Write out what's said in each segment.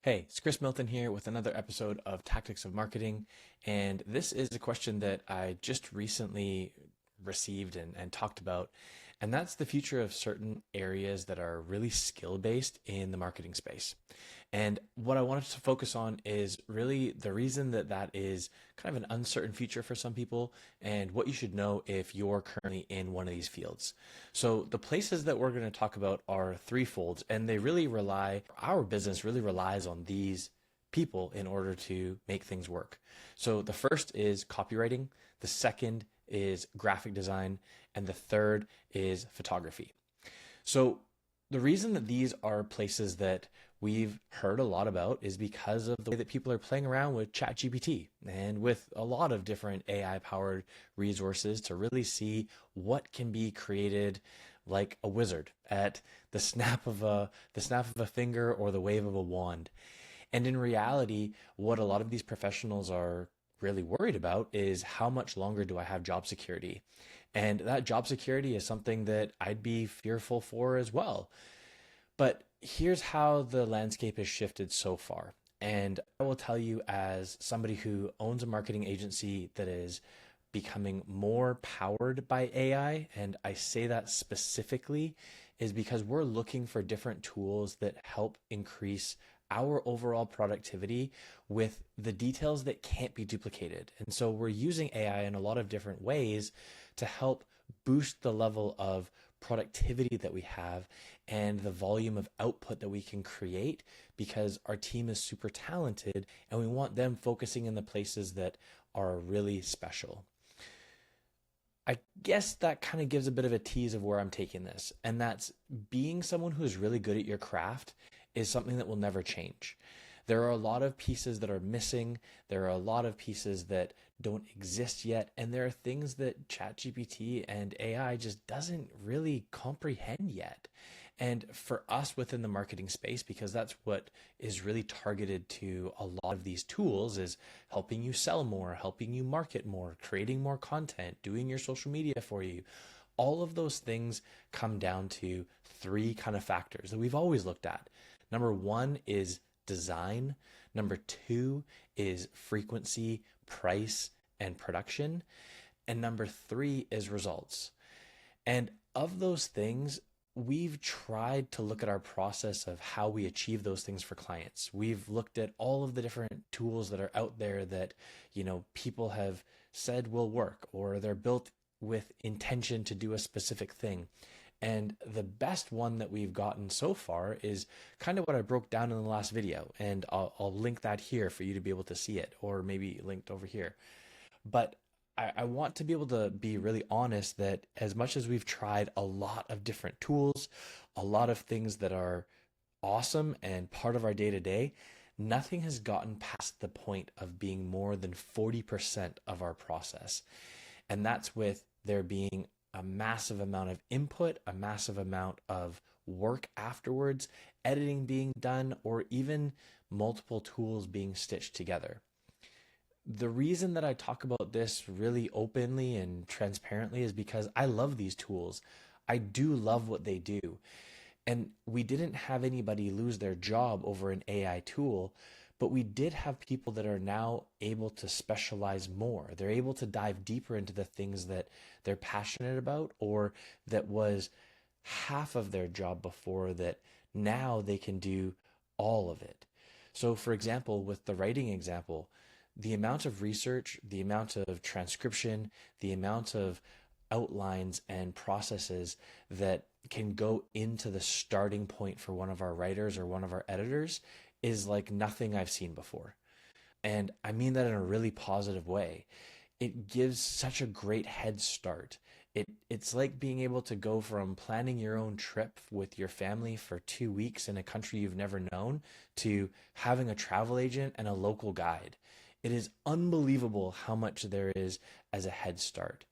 Hey, it's Chris Milton here with another episode of Tactics of Marketing. And this is a question that I just recently received and talked about. And that's the future of certain areas that are really skill based in the marketing space. And what I wanted to focus on is really the reason that that is kind of an uncertain future for some people and what you should know if you're currently in one of these fields. So the places that we're going to talk about are threefold, and our business really relies on these people in order to make things work. So the first is copywriting, the second is graphic design, and the third is photography. So the reason that these are places that we've heard a lot about is because of the way that people are playing around with ChatGPT and with a lot of different AI powered resources to really see what can be created like a wizard at the snap of a finger or the wave of a wand. And in reality, what a lot of these professionals are really worried about is how much longer do I have job security? And that job security is something that I'd be fearful for as well. But here's how the landscape has shifted so far. And I will tell you, as somebody who owns a marketing agency that is becoming more powered by AI, and I say that specifically is because we're looking for different tools that help increase our overall productivity with the details that can't be duplicated. And so we're using AI in a lot of different ways to help boost the level of productivity that we have and the volume of output that we can create because our team is super talented and we want them focusing in the places that are really special. I guess that kind of gives a bit of a tease of where I'm taking this, and that's being someone who's really good at your craft is something that will never change. There are a lot of pieces that are missing. There are a lot of pieces that don't exist yet. And there are things that ChatGPT and AI just doesn't really comprehend yet. And for us within the marketing space, because that's what is really targeted to a lot of these tools, is helping you sell more, helping you market more, creating more content, doing your social media for you. All of those things come down to three kind of factors that we've always looked at. Number one is design. Number two is frequency, price, and production. And number three is results. And of those things, we've tried to look at our process of how we achieve those things for clients. We've looked at all of the different tools that are out there that, people have said will work or they're built with intention to do a specific thing. And the best one that we've gotten so far is kind of what I broke down in the last video. And I'll link that here for you to be able to see it, or maybe linked over here. But I want to be able to be really honest that as much as we've tried a lot of different tools, a lot of things that are awesome and part of our day to day, nothing has gotten past the point of being more than 40% of our process. And that's with there being a massive amount of input, a massive amount of work afterwards, editing being done, or even multiple tools being stitched together. The reason that I talk about this really openly and transparently is because I love these tools. I do love what they do. And we didn't have anybody lose their job over an AI tool, but we did have people that are now able to specialize more. They're able to dive deeper into the things that they're passionate about or that was half of their job before that now they can do all of it. So for example, with the writing example, the amount of research, the amount of transcription, the amount of outlines and processes that can go into the starting point for one of our writers or one of our editors is like nothing I've seen before. And I mean that in a really positive way. It gives such a great head start. It's like being able to go from planning your own trip with your family for 2 weeks in a country you've never known to having a travel agent and a local guide. It is unbelievable how much there is as a head start.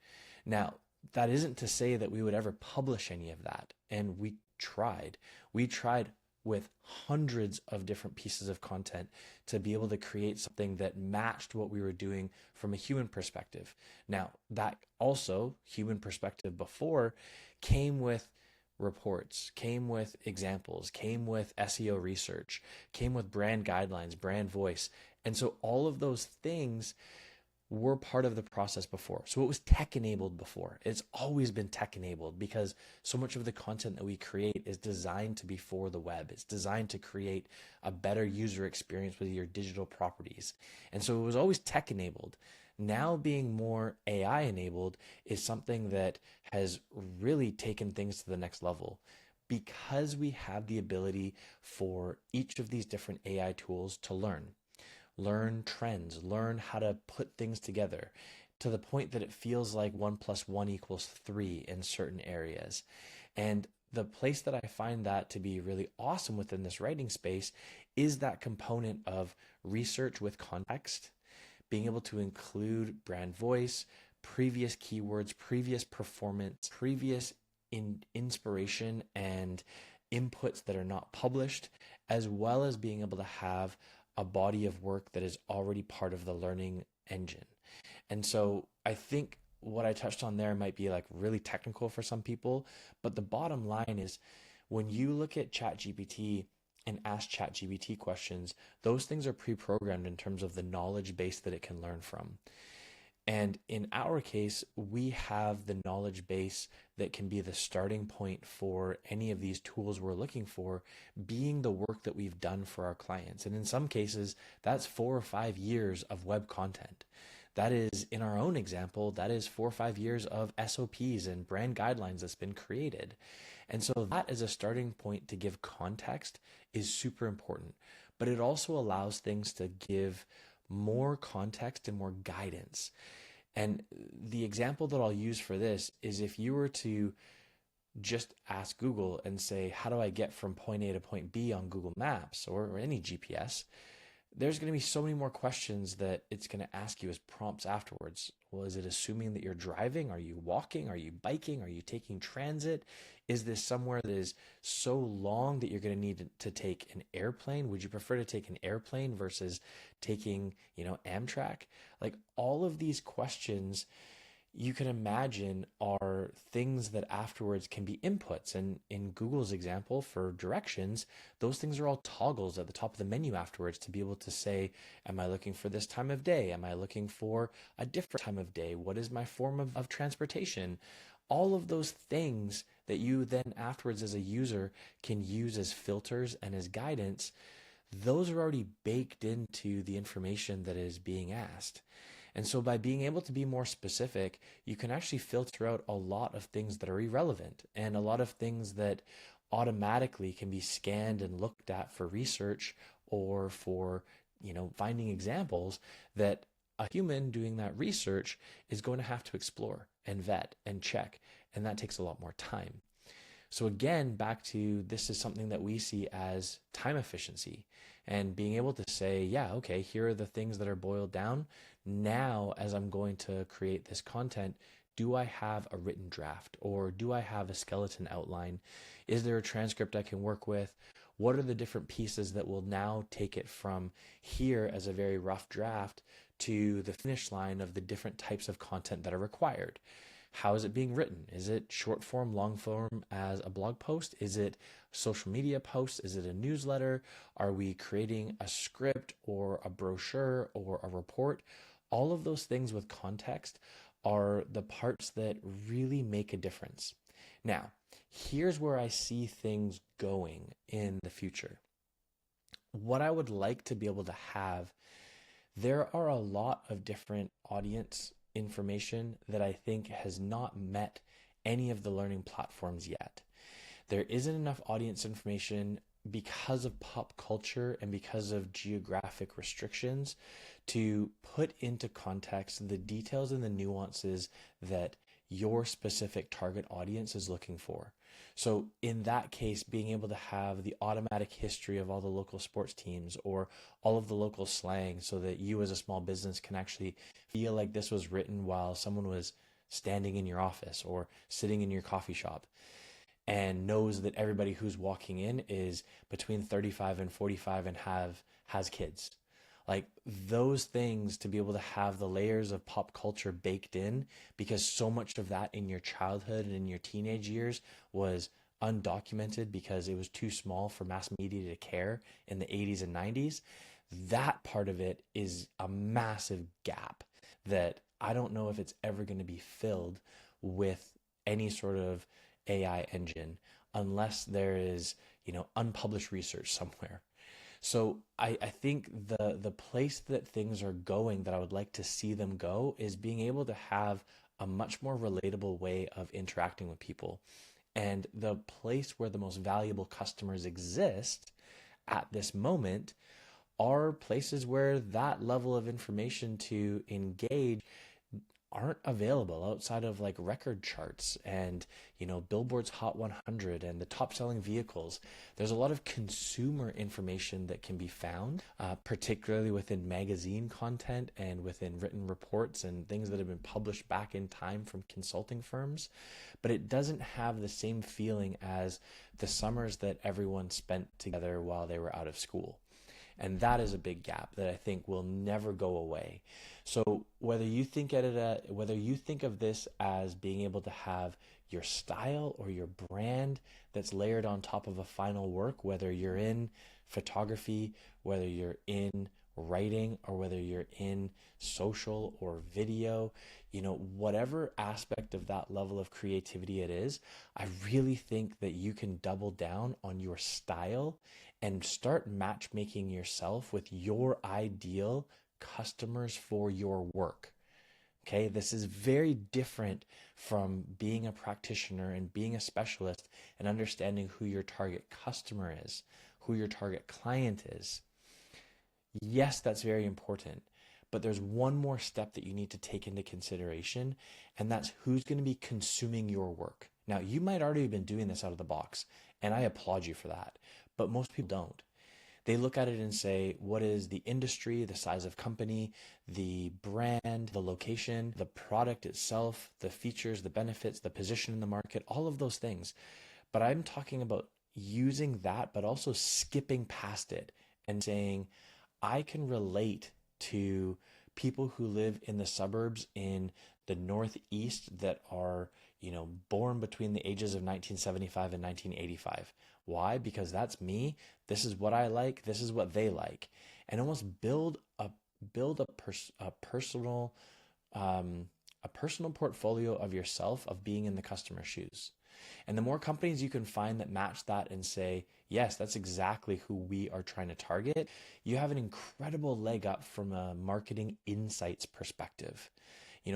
Now, that isn't to say that we would ever publish any of that. And we tried. We tried with hundreds of different pieces of content to be able to create something that matched what we were doing from a human perspective. Now, that also, human perspective before, came with reports, came with examples, came with SEO research, came with brand guidelines, brand voice. And so all of those things were part of the process before. So it was tech enabled before. It's always been tech enabled because so much of the content that we create is designed to be for the web. It's designed to create a better user experience with your digital properties. And so it was always tech enabled. Now being more AI enabled is something that has really taken things to the next level because we have the ability for each of these different AI tools to learn trends, learn how to put things together to the point that it feels like 1 + 1 = 3 in certain areas. And the place that I find that to be really awesome within this writing space is that component of research with context, being able to include brand voice, previous keywords, previous performance, previous inspiration and inputs that are not published, as well as being able to have a body of work that is already part of the learning engine. And so I think what I touched on there might be like really technical for some people, but the bottom line is when you look at ChatGPT and ask ChatGPT questions, those things are pre-programmed in terms of the knowledge base that it can learn from. And in our case, we have the knowledge base that can be the starting point for any of these tools we're looking for, being the work that we've done for our clients. And in some cases, that's 4 or 5 years of web content. That is, in our own example, that is 4 or 5 years of SOPs and brand guidelines that's been created. And so that as a starting point to give context is super important. But it also allows things to give more context and more guidance. And the example that I'll use for this is if you were to just ask Google and say, how do I get from point A to point B on Google Maps or any GPS? There's going to be so many more questions that it's going to ask you as prompts afterwards. Well, is it assuming that you're driving? Are you walking? Are you biking? Are you taking transit? Is this somewhere that is so long that you're going to need to take an airplane? Would you prefer to take an airplane versus taking, Amtrak? Like all of these questions you can imagine are things that afterwards can be inputs. And in Google's example for directions, those things are all toggles at the top of the menu afterwards to be able to say, am I looking for this time of day? Am I looking for a different time of day? What is my form of transportation? All of those things that you then afterwards as a user can use as filters and as guidance, those are already baked into the information that is being asked. And so by being able to be more specific, you can actually filter out a lot of things that are irrelevant and a lot of things that automatically can be scanned and looked at for research or for, finding examples that a human doing that research is going to have to explore and vet and check. And that takes a lot more time. So again, back to this is something that we see as time efficiency and being able to say, yeah, okay, here are the things that are boiled down. Now, as I'm going to create this content, do I have a written draft or do I have a skeleton outline? Is there a transcript I can work with? What are the different pieces that will now take it from here as a very rough draft to the finish line of the different types of content that are required? How is it being written? Is it short form, long form as a blog post? Is it social media posts? Is it a newsletter? Are we creating a script or a brochure or a report? All of those things with context are the parts that really make a difference. Now, here's where I see things going in the future. What I would like to be able to have, there are a lot of different audience information that I think has not met any of the learning platforms yet. There isn't enough audience information because of pop culture and because of geographic restrictions to put into context the details and the nuances that your specific target audience is looking for. So in that case, being able to have the automatic history of all the local sports teams or all of the local slang so that you as a small business can actually feel like this was written while someone was standing in your office or sitting in your coffee shop and knows that everybody who's walking in is between 35 and 45 and has kids. Like those things, to be able to have the layers of pop culture baked in, because so much of that in your childhood and in your teenage years was undocumented because it was too small for mass media to care in the 80s and 90s. That part of it is a massive gap that I don't know if it's ever going to be filled with any sort of AI engine unless there is, unpublished research somewhere. So I think the place that things are going that I would like to see them go is being able to have a much more relatable way of interacting with people. And the place where the most valuable customers exist at this moment are places where that level of information to engage aren't available outside of like record charts and Billboard's Hot 100 and the top selling vehicles. There's a lot of consumer information that can be found, particularly within magazine content and within written reports and things that have been published back in time from consulting firms, but it doesn't have the same feeling as the summers that everyone spent together while they were out of school. And that is a big gap that I think will never go away. So whether you think of this as being able to have your style or your brand that's layered on top of a final work, whether you're in photography, whether you're in writing, or whether you're in social or video, whatever aspect of that level of creativity it is, I really think that you can double down on your style and start matchmaking yourself with your ideal customers for your work. Okay, this is very different from being a practitioner and being a specialist and understanding who your target customer is, who your target client is. Yes, that's very important, but there's one more step that you need to take into consideration, and that's who's going to be consuming your work. Now, you might already have been doing this out of the box, and I applaud you for that, but most people don't. They look at it and say, what is the industry, the size of company, the brand, the location, the product itself, the features, the benefits, the position in the market, all of those things. But I'm talking about using that, but also skipping past it and saying, I can relate to people who live in the suburbs in the Northeast that are, born between the ages of 1975 and 1985. Why? Because that's me. This is what I like. This is what they like, and almost build a personal portfolio of yourself of being in the customer's shoes. And the more companies you can find that match that and say, yes, that's exactly who we are trying to target, you have an incredible leg up from a marketing insights perspective.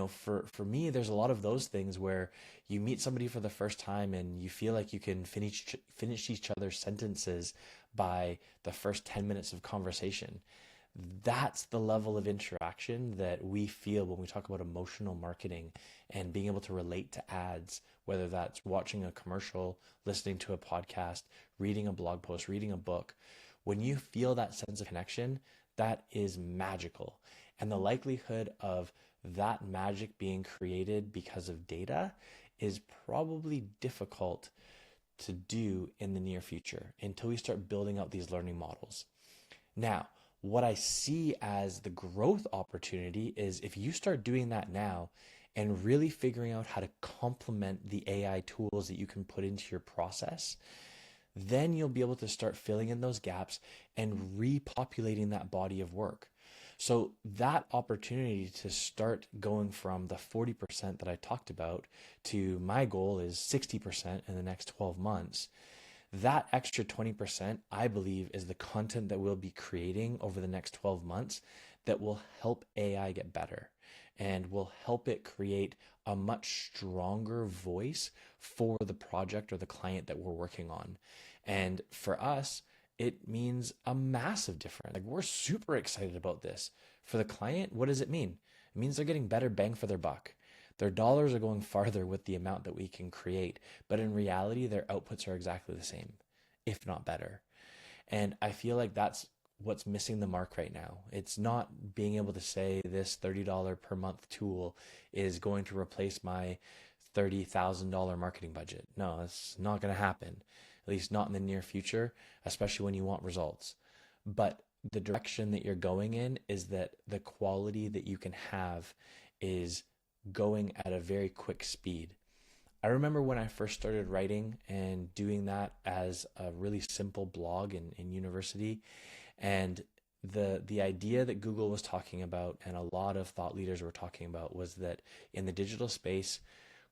For me, there's a lot of those things where you meet somebody for the first time and you feel like you can finish each other's sentences by the first 10 minutes of conversation. That's the level of interaction that we feel when we talk about emotional marketing and being able to relate to ads, whether that's watching a commercial, listening to a podcast, reading a blog post, reading a book. When you feel that sense of connection, that is magical. And the likelihood of that magic being created because of data is probably difficult to do in the near future until we start building out these learning models. Now, what I see as the growth opportunity is if you start doing that now and really figuring out how to complement the AI tools that you can put into your process, then you'll be able to start filling in those gaps and repopulating that body of work. So that opportunity to start going from the 40% that I talked about to my goal is 60% in the next 12 months. That extra 20%, I believe, is the content that we'll be creating over the next 12 months that will help AI get better and will help it create a much stronger voice for the project or the client that we're working on. And for us, it means a massive difference. Like, we're super excited about this. For the client, what does it mean? It means they're getting better bang for their buck. Their dollars are going farther with the amount that we can create, but in reality, their outputs are exactly the same, if not better. And I feel like that's what's missing the mark right now. It's not being able to say this $30 per month tool is going to replace my $30,000 marketing budget. No, it's not going to happen, at least not in the near future, especially when you want results. But the direction that you're going in is that the quality that you can have is going at a very quick speed. I remember when I first started writing and doing that as a really simple blog in university, and the idea that Google was talking about and a lot of thought leaders were talking about was that in the digital space,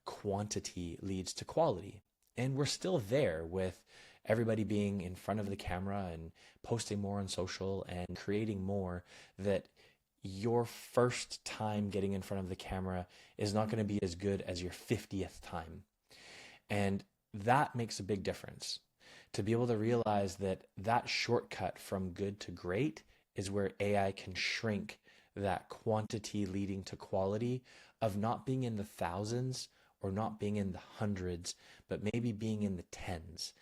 quantity leads to quality. And we're still there with everybody being in front of the camera and posting more on social and creating more, that your first time getting in front of the camera is not going to be as good as your 50th time. And that makes a big difference. To be able to realize that that shortcut from good to great is where AI can shrink that quantity leading to quality of not being in the thousands or not being in the hundreds, but maybe being in the tens.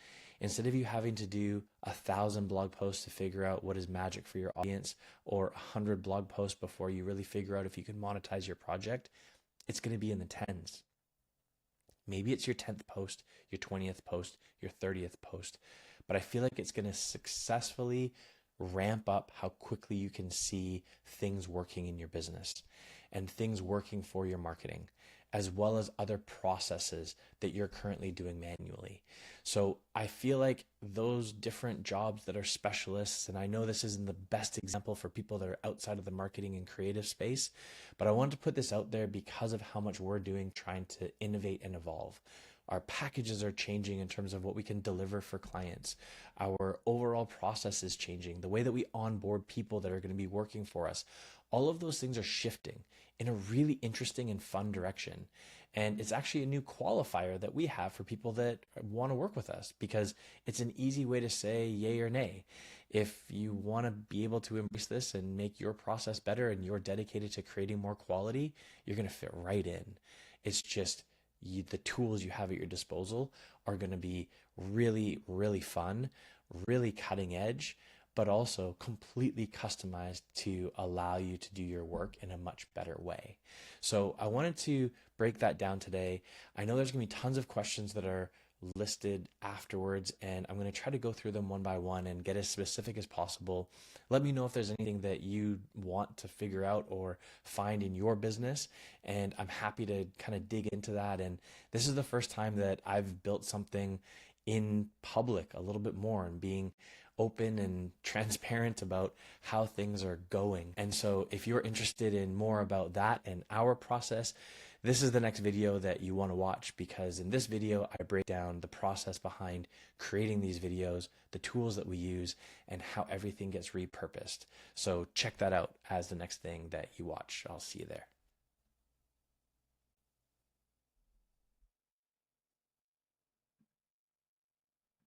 Instead of you having to do 1,000 blog posts to figure out what is magic for your audience, or 100 blog posts before you really figure out if you can monetize your project, it's going to be in the tens. Maybe it's your 10th post, your 20th post, your 30th post, but I feel like it's going to successfully ramp up how quickly you can see things working in your business and things working for your marketing, as well as other processes that you're currently doing manually. So I feel like those different jobs that are specialists, and I know this isn't the best example for people that are outside of the marketing and creative space, but I wanted to put this out there because of how much we're doing trying to innovate and evolve. Our packages are changing in terms of what we can deliver for clients. Our overall process is changing. The way that we onboard people that are going to be working for us, all of those things are shifting in a really interesting and fun direction. And it's actually a new qualifier that we have for people that want to work with us, because it's an easy way to say yay or nay. If you want to be able to embrace this and make your process better and you're dedicated to creating more quality, you're going to fit right in. It's just the tools you have at your disposal are going to be really, really fun, really cutting edge, but also completely customized to allow you to do your work in a much better way. So I wanted to break that down today. I know there's going to be tons of questions that are listed afterwards, and I'm going to try to go through them one by one and get as specific as possible. Let me know if there's anything that you want to figure out or find in your business, and I'm happy to kind of dig into that. And this is the first time that I've built something in public a little bit more and being open and transparent about how things are going. And so if you're interested in more about that and our process, this is the next video that you want to watch, because in this video, I break down the process behind creating these videos, the tools that we use, and how everything gets repurposed. So check that out as the next thing that you watch. I'll see you there.